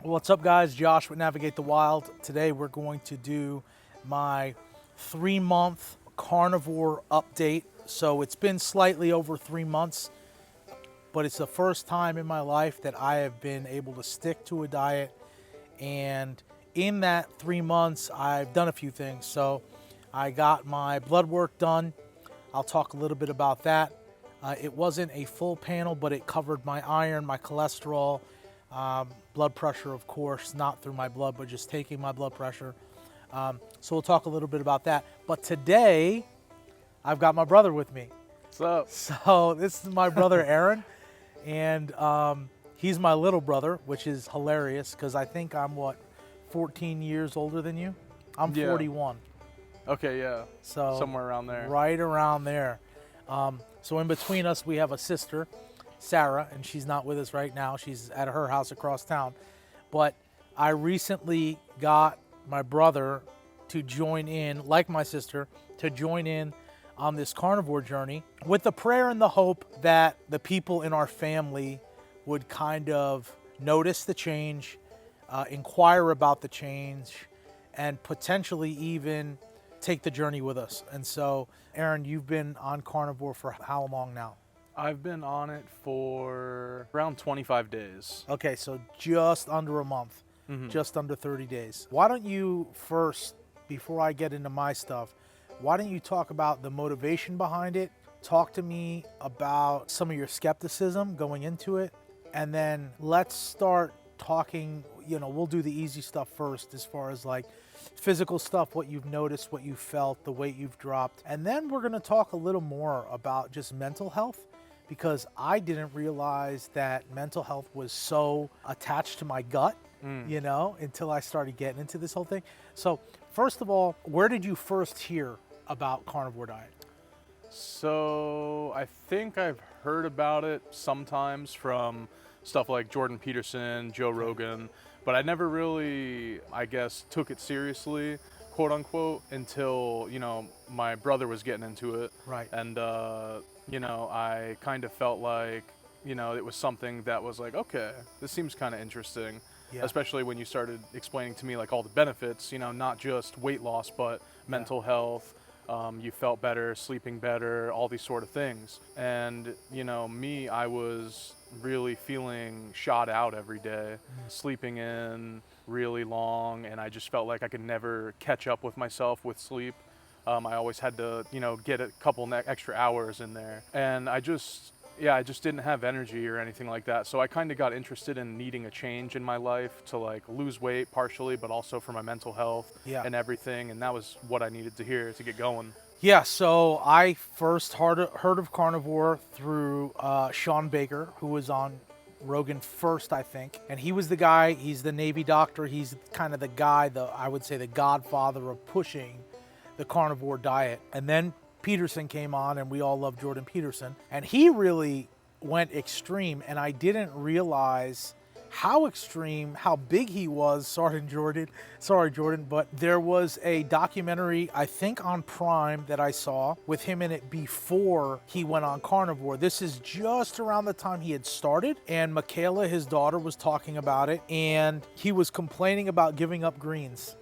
What's up, guys? Josh with Navigate the Wild. Today we're going to do my 3-month carnivore update. So it's been slightly over 3 months, but it's the first time in my life that I have been able to stick to a diet. And in that 3 months, I've done a few things. So I got my blood work done. I'll talk a little bit about that. It wasn't a full panel, but it covered my iron, my cholesterol, blood pressure, of course, not through my blood, but just taking my blood pressure. So we'll talk a little bit about that. But today, I've got my brother with me. What's up? So this is my brother Aaron, and he's my little brother, which is hilarious because I think I'm 14 years older than you. I'm Yeah. 41. Okay, yeah. So Somewhere around there. Right around there. So in between us, we have a sister, Sarah, and she's not with us right now. She's at her house across town. But I recently got my brother to join in, like my sister, to join in on this carnivore journey with the prayer and the hope that the people in our family would kind of notice the change, inquire about the change, and potentially even take the journey with us. And so, Aaron, you've been on carnivore for how long now? I've been on it for around 25 days. Okay, so just under a month, just under 30 days. Why don't you first, before I get into my stuff, why don't you talk about the motivation behind it? Talk to me about some of your skepticism going into it, and then let's start talking. We'll do the easy stuff first as far as like physical stuff, what you've noticed, what you felt, the weight you've dropped. And then we're going to talk a little more about just mental health, because I didn't realize that mental health was so attached to my gut, until I started getting into this whole thing. So first of all, where did you first hear about carnivore diet? So I think I've heard about it sometimes from stuff like Jordan Peterson, Joe Rogan, but I never really, I guess, took it seriously, quote unquote, until, my brother was getting into it. Right. And, I kind of felt like, it was something that was like, okay, this seems kind of interesting. Yeah. Especially when you started explaining to me like all the benefits, not just weight loss, but mental health. You felt better, sleeping better, all these sort of things. And, me, I was really feeling shot out every day, sleeping in really long, and I just felt like I could never catch up with myself with sleep. I always had to, get a couple extra hours in there. And I just didn't have energy or anything like that. So I kind of got interested in needing a change in my life to like lose weight partially, but also for my mental health and everything. And that was what I needed to hear to get going. Yeah, so I first heard of carnivore through Sean Baker, who was on Rogan first, I think. And he was the guy, he's the Navy doctor. He's kind of the guy, I would say the godfather of pushing the carnivore diet. And then Peterson came on, and we all love Jordan Peterson. And he really went extreme, and I didn't realize how extreme, how big he was. Sorry, Jordan, but there was a documentary, I think on Prime, that I saw with him in it before he went on carnivore. This is just around the time he had started, and Michaela, his daughter, was talking about it, and he was complaining about giving up greens.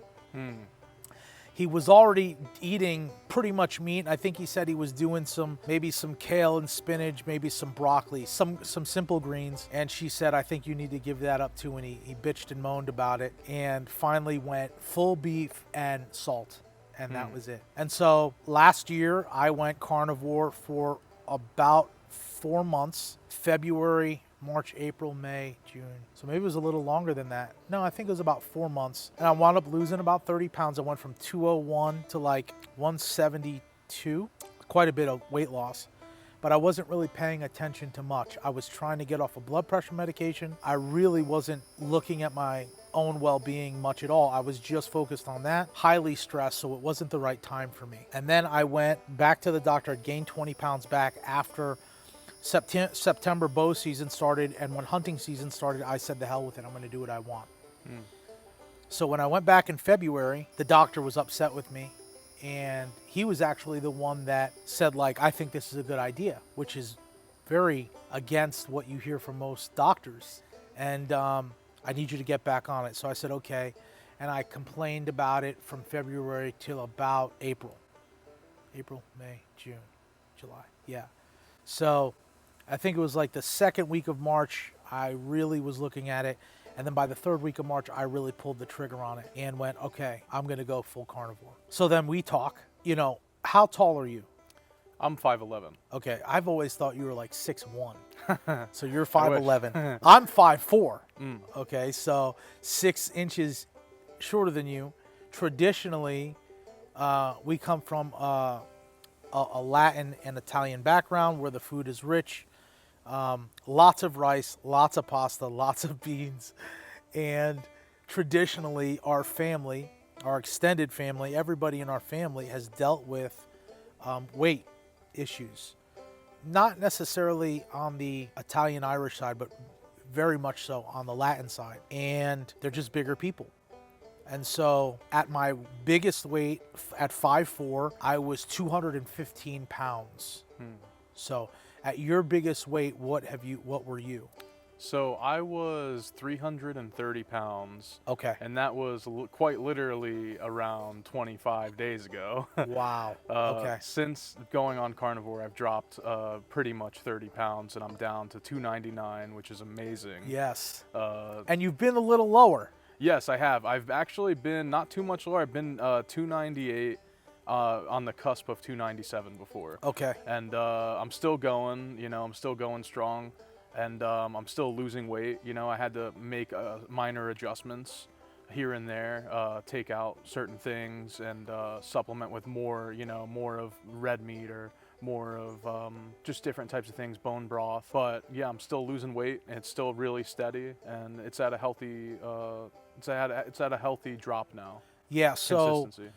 He was already eating pretty much meat. I think he said he was doing maybe some kale and spinach, maybe some broccoli, some simple greens. And she said, I think you need to give that up too. And he bitched and moaned about it, and finally went full beef and salt. And that was it. And so last year I went carnivore for about 4 months, February, March, April, May, June. So maybe it was a little longer than that. No, I think it was about 4 months. And I wound up losing about 30 pounds. I went from 201 to like 172, quite a bit of weight loss. But I wasn't really paying attention to much. I was trying to get off of blood pressure medication. I really wasn't looking at my own well-being much at all. I was just focused on that, highly stressed, so it wasn't the right time for me. And then I went back to the doctor, gained 20 pounds back after September bow season started, and when hunting season started, I said, the hell with it, I'm going to do what I want. So when I went back in February, the doctor was upset with me, and he was actually the one that said, like, I think this is a good idea, which is very against what you hear from most doctors. And I I need you to get back on it. So I said, okay. And I complained about it from February till about April. April, May, June, July. Yeah. So I think it was like the second week of March, I really was looking at it. And then by the third week of March, I really pulled the trigger on it and went, okay, I'm going to go full carnivore. So then we talk, you know, how tall are you? I'm 5'11". Okay, I've always thought you were like 6'1". So you're I wish. 5'11". I'm 5'4". Mm. Okay, so 6 inches shorter than you. Traditionally, we come from a Latin and Italian background where the food is rich. Lots of rice, lots of pasta, lots of beans. And traditionally, our family, our extended family, everybody in our family has dealt with weight issues. Not necessarily on the Italian-Irish side, but very much so on the Latin side. And they're just bigger people. And so at my biggest weight, at 5'4", I was 215 pounds. So at your biggest weight, what were you? So I was 330 pounds. Okay. And that was quite literally around 25 days ago. Wow. Okay. Since going on carnivore, I've dropped pretty much 30 pounds, and I'm down to 299, which is amazing. Yes. And you've been a little lower. Yes, I have. I've actually been not too much lower. I've been 298 on the cusp of 297 before. Okay. And I'm still going, you know, I'm still going strong. And I'm still losing weight. You know, I had to make minor adjustments here and there, take out certain things and supplement with more, you know, more of red meat or more of just different types of things, bone broth. But yeah, I'm still losing weight. And it's still really steady, and it's at a healthy, it's at a healthy drop now. Yeah. So Consistency.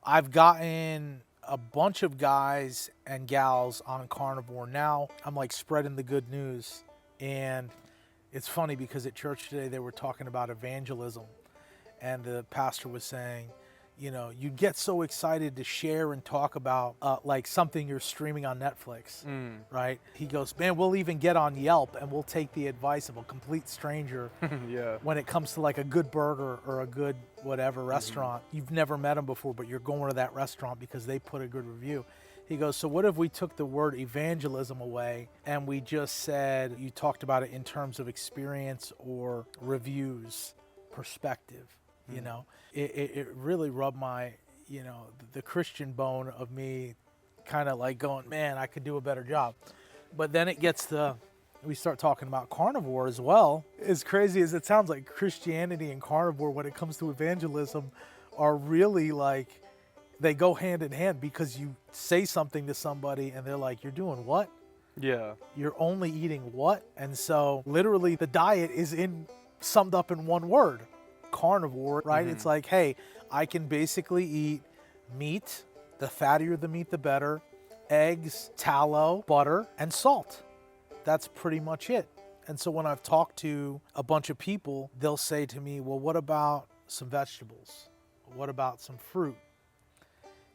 I've gotten a bunch of guys and gals on carnivore. Now I'm like spreading the good news. And it's funny because at church today they were talking about evangelism, and the pastor was saying, you know, you get so excited to share and talk about like something you're streaming on Netflix, right? He goes, man, we'll even get on Yelp and we'll take the advice of a complete stranger Yeah. when it comes to like a good burger or a good whatever restaurant. You've never met them before, but you're going to that restaurant because they put a good review. He goes, so what if we took the word evangelism away and we just said, you talked about it in terms of experience or reviews, perspective, you know? It really rubbed my, you know, the Christian bone of me kind of like going, man, I could do a better job. But then it gets to, we start talking about carnivore as well. As crazy as it sounds, like Christianity and carnivore when it comes to evangelism are really like, they go hand in hand, because you say something to somebody and they're like, you're doing what? Yeah. You're only eating what? And so literally the diet is summed up in one word, carnivore, right? It's like, hey, I can basically eat meat, the fattier the meat, the better, eggs, tallow, butter, and salt. That's pretty much it. And so when I've talked to a bunch of people, they'll say to me, well, what about some vegetables? What about some fruit?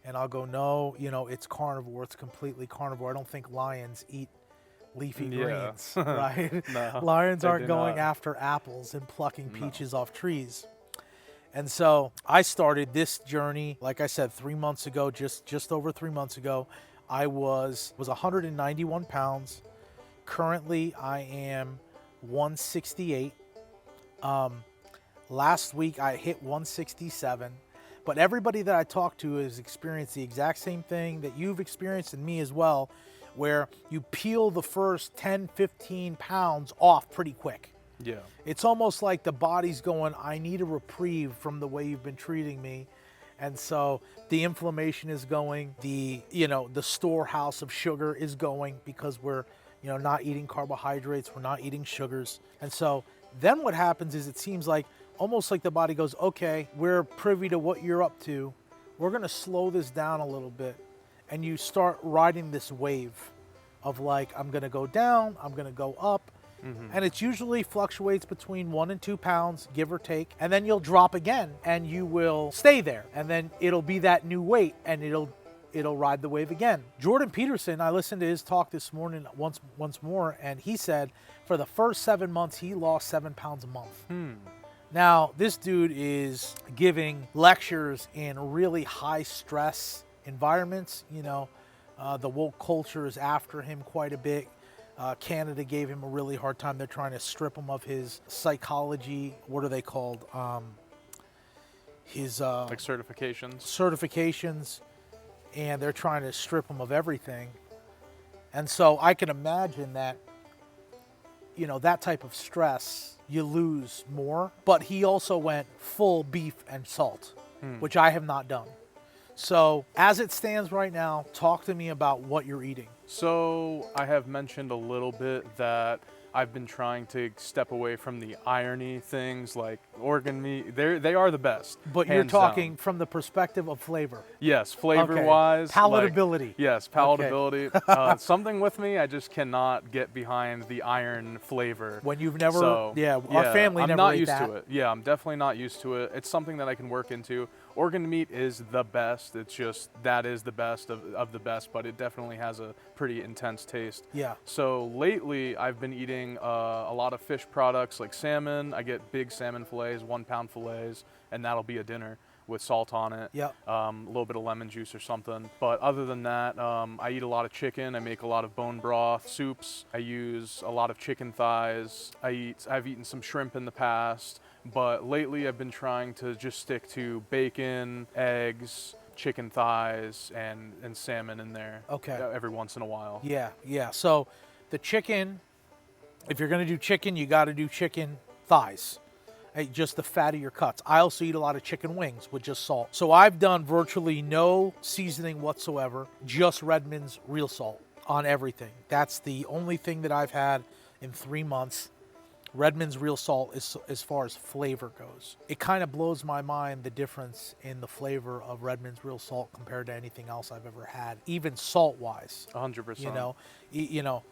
And I'll go, no, you know, it's carnivore. It's completely carnivore. I don't think lions eat leafy greens, right? No, Lions aren't do going not. after apples and plucking peaches off trees. And so I started this journey, like I said, 3 months ago, just over 3 months ago. I was 191 pounds. Currently, I am 168. Last week, I hit 167. But everybody that I talk to has experienced the exact same thing that you've experienced, and me as well, where you peel the first 10, 15 pounds off pretty quick. Yeah. It's almost like the body's going, I need a reprieve from the way you've been treating me. And so the inflammation is going, the storehouse of sugar is going, because we're, not eating carbohydrates, we're not eating sugars. And so then what happens is, it seems like almost like the body goes, okay, we're privy to what you're up to. We're going to slow this down a little bit. And you start riding this wave of like, I'm going to go down, I'm going to go up. And it usually fluctuates between 1 and 2 pounds, give or take. And then you'll drop again and you will stay there. And then it'll be that new weight and it'll it'll ride the wave again. Jordan Peterson, I listened to his talk this morning once more, and he said for the first 7 months he lost 7 pounds a month. Now, this dude is giving lectures in really high stress environments. The woke culture is after him quite a bit. Canada gave him a really hard time. They're trying to strip him of his psychology. What are they called? His Like certifications. certifications, and they're trying to strip him of everything. And so I can imagine that, that type of stress, you lose more. But he also went full beef and salt, which I have not done. So as it stands right now, talk to me about what you're eating. So I have mentioned a little bit that I've been trying to step away from the irony things like organ meat. They are the best. But you're hands talking down. from the perspective of flavor. Yes, flavor Okay. wise. Palatability. Yes, palatability. Something with me, I just cannot get behind the iron flavor. When you've never, So, our family I'm never not ate used that. to it. Yeah, I'm definitely not used to it. It's something that I can work into. Organ meat is the best. It's just that is the best of the best, but it definitely has a pretty intense taste. Yeah. So lately, I've been eating a lot of fish products like salmon. I get big salmon fillets, 1 pound fillets, and that'll be a dinner with salt on it. Yep. A little bit of lemon juice or something. But other than that, I eat a lot of chicken. I make a lot of bone broth soups. I use a lot of chicken thighs. I've eaten some shrimp in the past, but lately I've been trying to just stick to bacon, eggs, chicken thighs, and salmon in there. Okay. Every once in a while. Yeah. So the chicken, if you're going to do chicken, you got to do chicken thighs. Just the fattier cuts. I also eat a lot of chicken wings with just salt. So I've done virtually no seasoning whatsoever, just Redmond's real salt on everything. That's the only thing that I've had in 3 months. Redmond's real salt is as far as flavor goes. It kind of blows my mind the difference in the flavor of Redmond's real salt compared to anything else I've ever had, even salt-wise. 100%.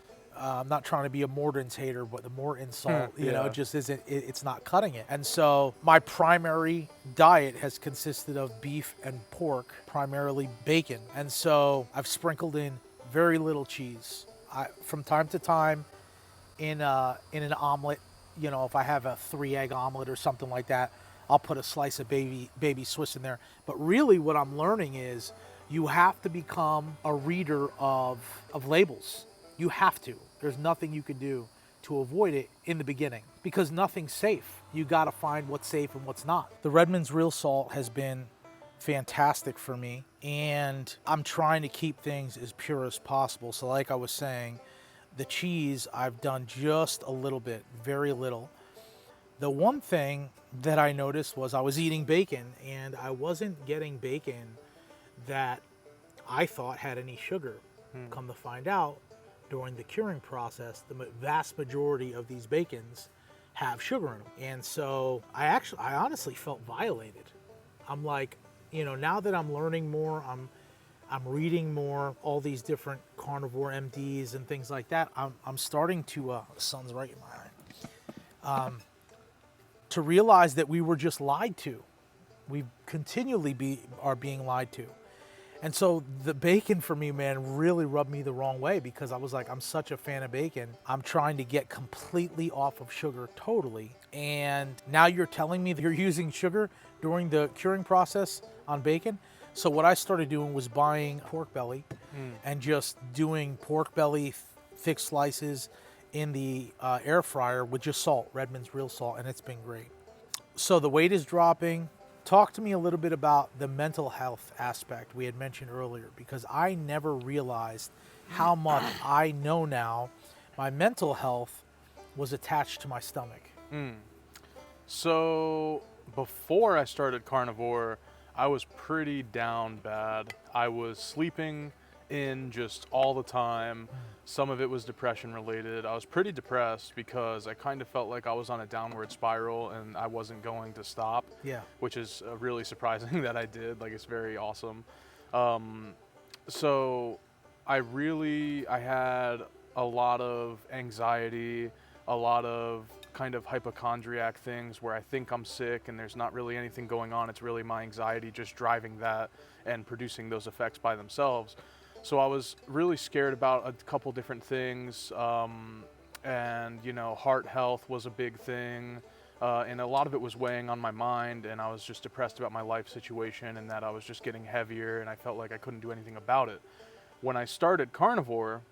I'm not trying to be a Morton's hater, but the Morton salt, Yeah. it just isn't, it's not cutting it. And so my primary diet has consisted of beef and pork, primarily bacon. And so I've sprinkled in very little cheese. From time to time in an omelet, if I have a 3-egg omelet or something like that, I'll put a slice of baby Swiss in there. But really what I'm learning is you have to become a reader of labels. You have to. There's nothing you can do to avoid it in the beginning because nothing's safe. You got to find what's safe and what's not. The Redmond's real salt has been fantastic for me, and I'm trying to keep things as pure as possible. So like I was saying, the cheese I've done just a little bit, very little. The one thing that I noticed was I was eating bacon and I wasn't getting bacon that I thought had any sugar. Come to find out, during the curing process, the vast majority of these bacons have sugar in them. And so I honestly felt violated. I'm like, now that I'm learning more, I'm reading more, all these different carnivore MDs and things like that, I'm starting to, the sun's right in my eye, to realize that we were just lied to. We continually are being lied to. And so the bacon for me, man, really rubbed me the wrong way because I was like, I'm such a fan of bacon. I'm trying to get completely off of sugar totally. And now you're telling me that you're using sugar during the curing process on bacon. So what I started doing was buying pork belly and just doing pork belly thick slices in the air fryer with just salt, Redmond's real salt, and it's been great. So the weight is dropping. Talk to me a little bit about the mental health aspect we had mentioned earlier, because I never realized how much I know now my mental health was attached to my stomach. So before I started Carnivore, I was pretty down bad. I was sleeping in just all the time. Some of it was depression related. I was pretty depressed because I kind of felt like I was on a downward spiral and I wasn't going to stop. Yeah. Which is really surprising that I did. Like, it's very awesome. So I had a lot of anxiety, a lot of kind of hypochondriac things where I think I'm sick and there's not really anything going on. It's really my anxiety just driving that and producing those effects by themselves. So I was really scared about a couple different things. And, you know, heart health was a big thing. And a lot of it was weighing on my mind, and I was just depressed about my life situation and that I was just getting heavier and I felt like I couldn't do anything about it. When I started Carnivore,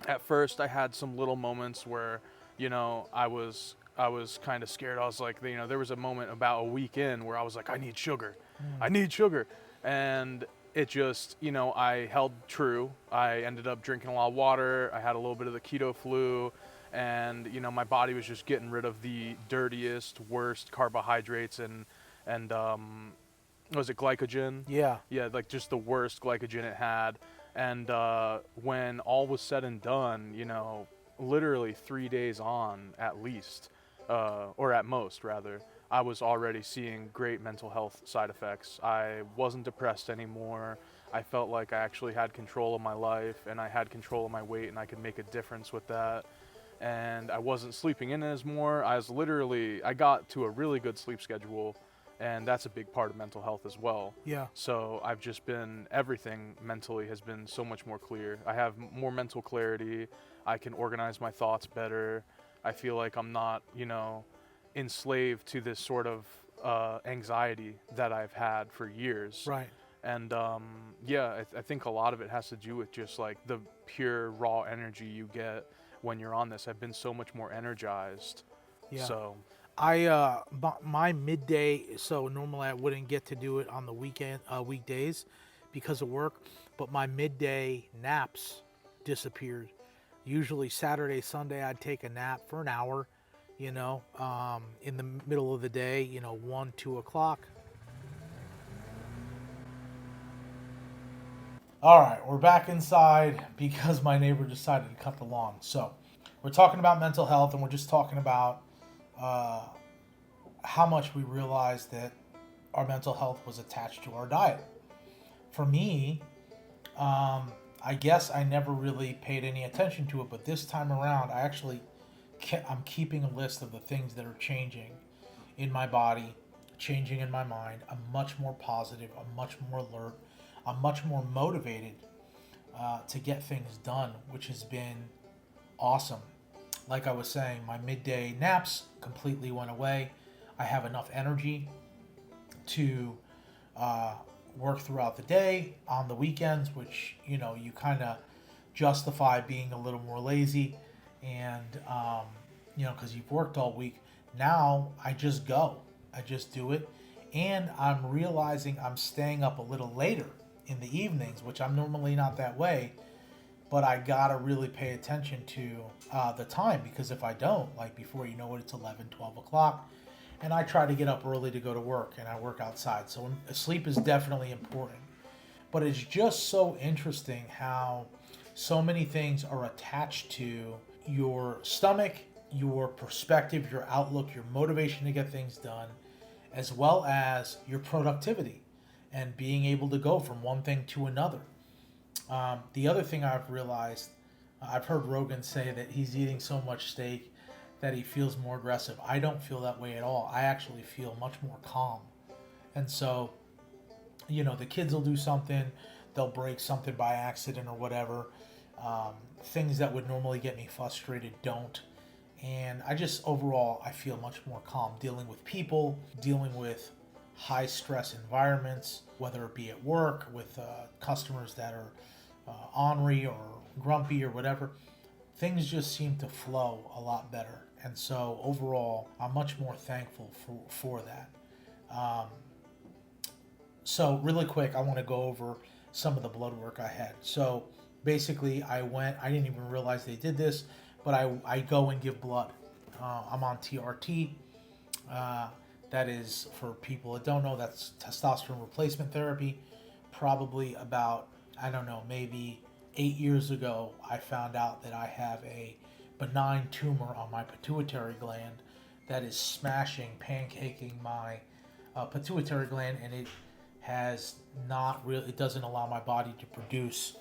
at first I had some little moments where, you know, I was kind of scared. I was like, you know, there was a moment about a week in where I was like, I need sugar. I need sugar. And it just, you know, I held true. I ended up drinking a lot of water. I had a little bit of the keto flu, and, you know, my body was just getting rid of the dirtiest, worst carbohydrates and was it glycogen? Yeah. Yeah, like just the worst glycogen it had. And when all was said and done, you know, literally 3 days on at least, or at most rather, I was already seeing great mental health side effects. I wasn't depressed anymore. I felt like I actually had control of my life and I had control of my weight and I could make a difference with that. And I wasn't sleeping in as more. I got to a really good sleep schedule, and that's a big part of mental health as well. Yeah. So I've just been, everything mentally has been so much more clear. I have more mental clarity. I can organize my thoughts better. I feel like I'm not, you know, enslaved to this sort of anxiety that I've had for years. Right. And yeah, I think a lot of it has to do with just like the pure raw energy you get when you're on this. I've been so much more energized. Yeah. So My midday, so normally I wouldn't get to do it on the weekdays because of work, but my midday naps disappeared. Usually Saturday, Sunday, I'd take a nap for an hour, you know, in the middle of the day, you know, 1, 2 o'clock. All right, we're back inside because my neighbor decided to cut the lawn. So we're talking about mental health, and we're just talking about how much we realized that our mental health was attached to our diet. For me, I guess I never really paid any attention to it, but this time around, I'm keeping a list of the things that are changing in my body, changing in my mind. I'm much more positive. I'm much more alert. I'm much more motivated to get things done, which has been awesome. Like I was saying, my midday naps completely went away. I have enough energy to work throughout the day, on the weekends, which, you know, you kind of justify being a little more lazy, and you know, because you've worked all week. Now I just go, I just do it, and I'm realizing I'm staying up a little later in the evenings, which I'm normally not that way, but I gotta really pay attention to the time, because if I don't, like, before you know it, it's 11, 12 o'clock, and I try to get up early to go to work, and I work outside. So sleep is definitely important. But it's just so interesting how so many things are attached to your stomach, your perspective, your outlook, your motivation to get things done, as well as your productivity and being able to go from one thing to another. The other thing I've realized, I've heard Rogan say that he's eating so much steak that he feels more aggressive. I don't feel that way at all. I actually feel much more calm. And so, you know, the kids will do something, they'll break something by accident or whatever. Things that would normally get me frustrated don't. And overall, I feel much more calm dealing with people, dealing with high stress environments, whether it be at work with customers that are ornery or grumpy or whatever. Things just seem to flow a lot better. And so overall, I'm much more thankful for that. So really quick, I want to go over some of the blood work I had. So basically, I didn't even realize they did this, but I go and give blood. I'm on TRT. That is, for people that don't know, that's testosterone replacement therapy. Probably about, I don't know, maybe 8 years ago, I found out that I have a benign tumor on my pituitary gland that is smashing, pancaking my pituitary gland, and it has it doesn't allow my body to produce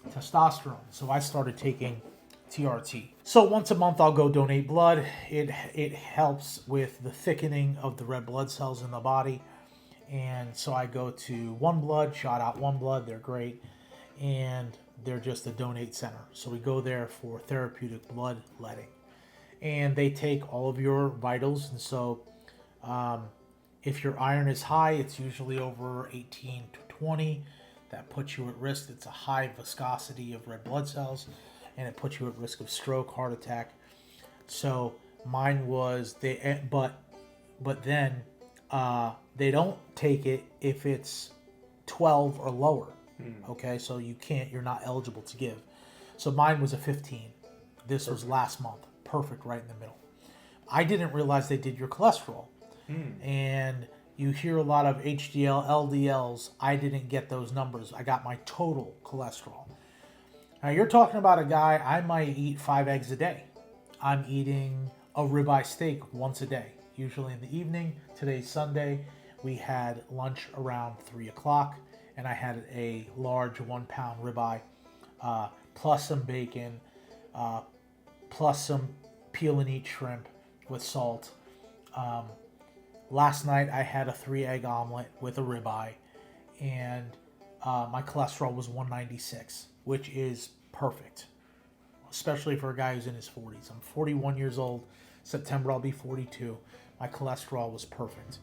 testosterone. So I started taking TRT. So once a month I'll go donate blood. It helps with the thickening of the red blood cells in the body. And so I go to One Blood, shout out One Blood, they're great. And they're just a donate center. So we go there for therapeutic bloodletting. And they take all of your vitals. And so if your iron is high, it's usually over 18 to 20. That puts you at risk. It's a high viscosity of red blood cells, and it puts you at risk of stroke, heart attack. So mine was but then they don't take it if it's 12 or lower. Okay, so you're not eligible to give. So mine was a 15. This was last month. Perfect, right in the middle. I didn't realize they did your cholesterol. And you hear a lot of HDL, LDLs. I didn't get those numbers. I got my total cholesterol. Now you're talking about a guy, I might eat 5 eggs a day. I'm eating a ribeye steak once a day, usually in the evening. Today's Sunday. We had lunch around 3 o'clock, and I had a large 1 pound ribeye, plus some bacon, plus some peel and eat shrimp with salt. Last night I had a 3-egg omelet with a ribeye, and my cholesterol was 196, which is perfect, especially for a guy who's in his 40s. I'm 41 years old. September I'll be 42. My cholesterol was perfect.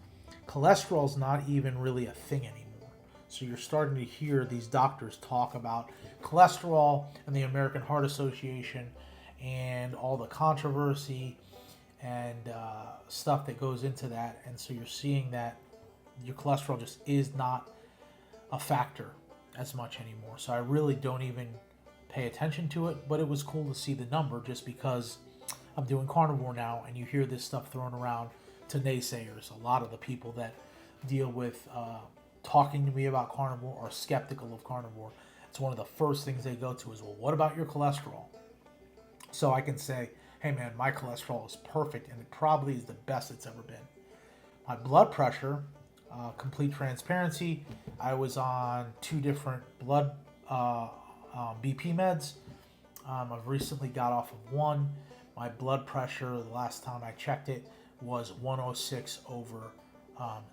Cholesterol's not even really a thing anymore. So you're starting to hear these doctors talk about cholesterol and the American Heart Association and all the controversy and stuff that goes into that. And so you're seeing that your cholesterol just is not a factor as much anymore. So I really don't even pay attention to it, but it was cool to see the number just because I'm doing carnivore now, and you hear this stuff thrown around to naysayers. A lot of the people that deal with talking to me about carnivore are skeptical of carnivore. It's one of the first things they go to is, well, what about your cholesterol? So I can say, hey man, my cholesterol is perfect, and it probably is the best it's ever been. My blood pressure, complete transparency, I was on 2 different blood BP meds. I've recently got off of one. My blood pressure, the last time I checked it, was 106 over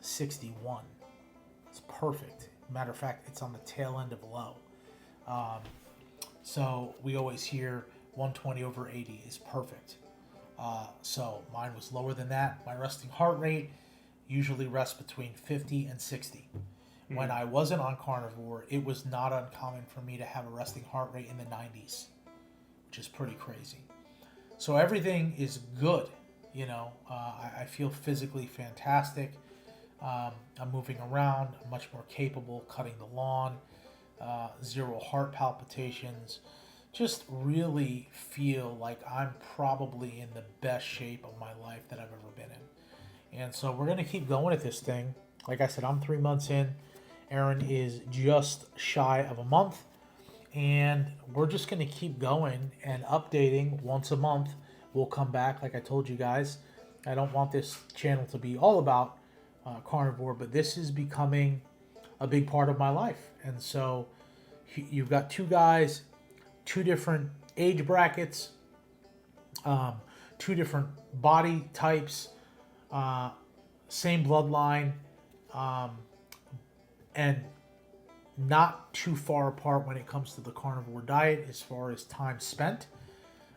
61. It's perfect. Matter of fact, it's on the tail end of low. So we always hear 120 over 80 is perfect. So mine was lower than that. My resting heart rate usually rests between 50 and 60. When I wasn't on carnivore, it was not uncommon for me to have a resting heart rate in the 90s, which is pretty crazy. So everything is good. I feel physically fantastic. I'm moving around. I'm much more capable, cutting the lawn, 0 heart palpitations. Just really feel like I'm probably in the best shape of my life that I've ever been in. And so we're going to keep going at this thing. Like I said, I'm 3 months in. Aaron is just shy of a month. And we're just going to keep going and updating once a month. We'll come back, like I told you guys. I don't want this channel to be all about carnivore, but this is becoming a big part of my life. And so you've got 2 guys, 2 different age brackets, 2 different body types, same bloodline, and not too far apart when it comes to the carnivore diet as far as time spent.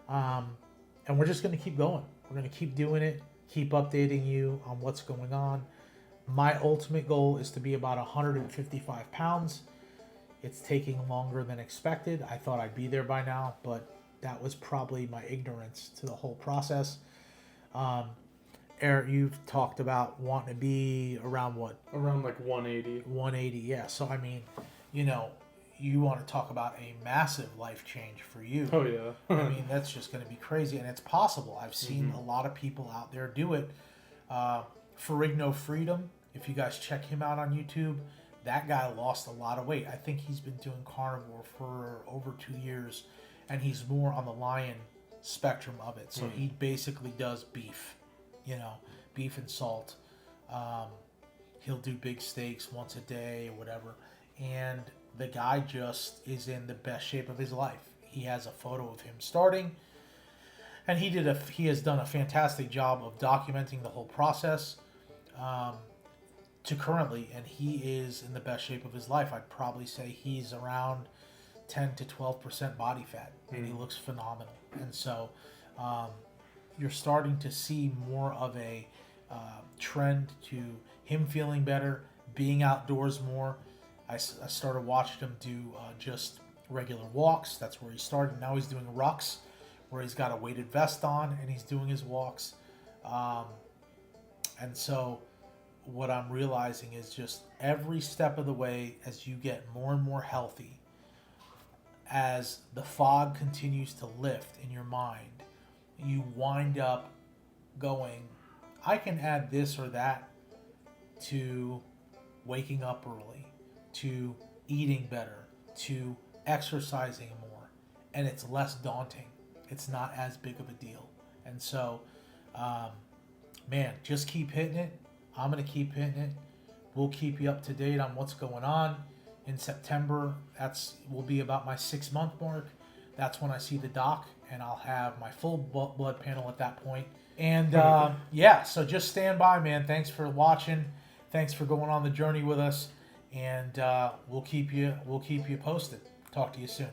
And we're just going to keep going. We're going to keep doing it, keep updating you on what's going on. My ultimate goal is to be about 155 pounds. It's taking longer than expected. I thought I'd be there by now, but that was probably my ignorance to the whole process. Eric, you've talked about wanting to be around what? Around like 180. 180, yeah. So, I mean, you want to talk about a massive life change for you. Oh, yeah. I mean, that's just going to be crazy, and it's possible. I've seen a lot of people out there do it. Ferrigno Freedom, if you guys check him out on YouTube, that guy lost a lot of weight. I think he's been doing carnivore for over 2 years, and he's more on the lion spectrum of it. So he basically does beef, beef and salt. He'll do big steaks once a day or whatever. And the guy just is in the best shape of his life. He has a photo of him starting And he has done a fantastic job of documenting the whole process to currently, and he is in the best shape of his life. I'd probably say he's around 10 to 12% body fat, and he looks phenomenal. And so you're starting to see more of a trend to him feeling better, being outdoors more. I started watching him do just regular walks. That's where he started. Now he's doing rucks, where he's got a weighted vest on and he's doing his walks. And so what I'm realizing is just every step of the way, as you get more and more healthy, as the fog continues to lift in your mind, you wind up going, I can add this or that to waking up early, to eating better, to exercising more, and it's less daunting. It's not as big of a deal. And so, man, just keep hitting it. I'm going to keep hitting it. We'll keep you up to date on what's going on. In September, will be about my 6-month mark. That's when I see the doc, and I'll have my full blood panel at that point. And yeah, so just stand by, man. Thanks for watching. Thanks for going on the journey with us, and we'll keep you posted. Talk to you soon.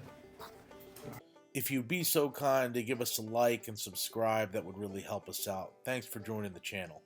If you'd be so kind to give us a like and subscribe, that would really help us out. Thanks for joining the channel.